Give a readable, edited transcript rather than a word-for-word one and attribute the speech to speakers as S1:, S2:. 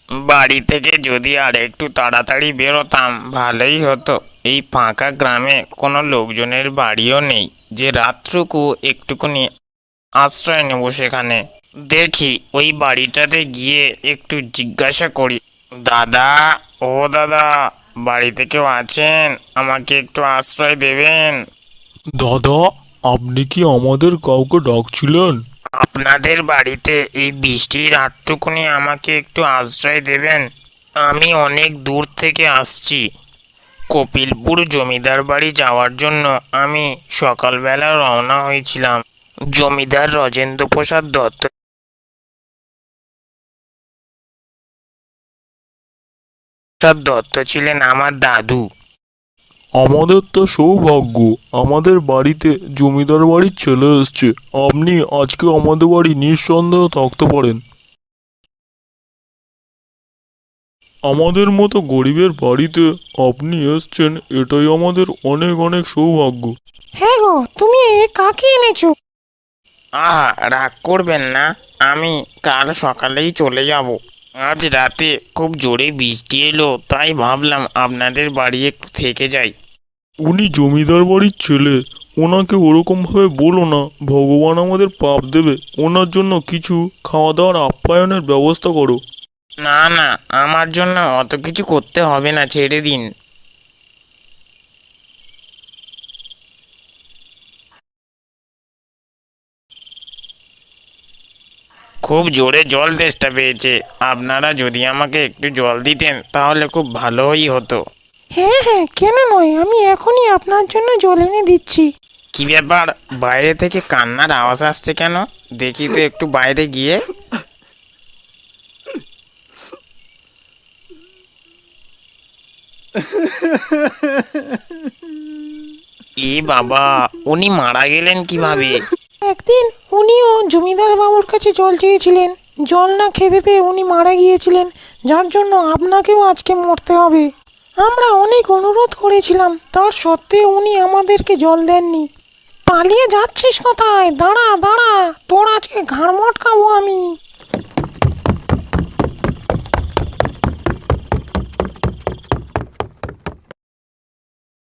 S1: বাড়ি থেকে যদি আর একটু তাড়াতাড়ি বেরোতাম ভালোই হতো। এই ফাঁকা গ্রামে কোনো লোকজনের বাড়িও নেই যে রাতটুকু একটুখানি আশ্রয় নেব সেখানে। দেখি ওই বাড়িটাতে গিয়ে একটু জিজ্ঞাসা করি। দাদা, ও দাদা, বাড়িতে কেউ আছেন? আমাকে একটু আশ্রয় দেবেন?
S2: দাদা, আপনি কি আমাদের কাউকে ডাকছিলেন?
S1: আপনাদের বাড়িতে এই বৃষ্টির রাতটুকুনি আমাকে একটু আশ্রয় দেবেন? আমি অনেক দূর থেকে আসছি। কপিলপুর জমিদার বাড়ি যাওয়ার জন্য আমি সকালবেলা রওনা হয়েছিলাম। জমিদার রাজেন্দ্র প্রসাদ দত্ত ছিলেন আমার দাদু।
S2: আমাদের তো সৌভাগ্য, আমাদের বাড়িতে জমিদার বাড়ির ছেলে এসছে। আপনি আজকে আমাদের বাড়ি নিঃসন্দেহ থাকতে পারেন। আমাদের মতো গরিবের বাড়িতে আপনি এসছেন, এটাই আমাদের অনেক অনেক সৌভাগ্য।
S3: হ্যাঁ গো, তুমি কাকে এনেছো?
S1: আহা, রাগ করবেন না। আমি কাল সকালেই চলে যাব। আজ রাতে খুব জোরে বৃষ্টি এলো, তাই ভাবলাম আপনাদের বাড়ি একটু থেকে যাই।
S2: উনি জমিদার বাড়ির ছেলে, ওনাকে ওরকমভাবে বলো না। ভগবান আমাদের পাপ দেবে। ওনার জন্য কিছু খাওয়া দাওয়ার আপ্যায়নের ব্যবস্থা করো।
S1: না না, আমার জন্য অত কিছু করতে হবে না, ছেড়ে দিন। খুব জোরে জল তেষ্টা পেয়েছে। আপনারা যদি আমাকে একটু জল দিতেন তাহলে খুব ভালোই হতো।
S3: হ্যাঁ হ্যাঁ, কেন নয়, আমি এখনই আপনার জন্য জল এনে দিচ্ছি।
S1: কি ব্যাপার, বাইরে থেকে কান্নার আওয়াজ আসছে কেন? দেখি তো একটু বাইরে গিয়ে। এ বাবা, উনি মারা গেলেন কিভাবে?
S3: একদিন উনিও জমিদার বাবুর কাছে জল চেয়েছিলেন। জল না খেতে পেয়ে উনি মারা গিয়েছিলেন, যার জন্য আপনাকেও আজকে মরতে হবে। আমরা অনেক অনুরোধ করেছিলাম, তার সত্ত্বেও উনি আমাদেরকে জল দেননি। পালিয়ে যাচ্ছিস কোথায়? দাঁড়া দাঁড়া, তোর আজকে ঘাড় মটকাবো আমি।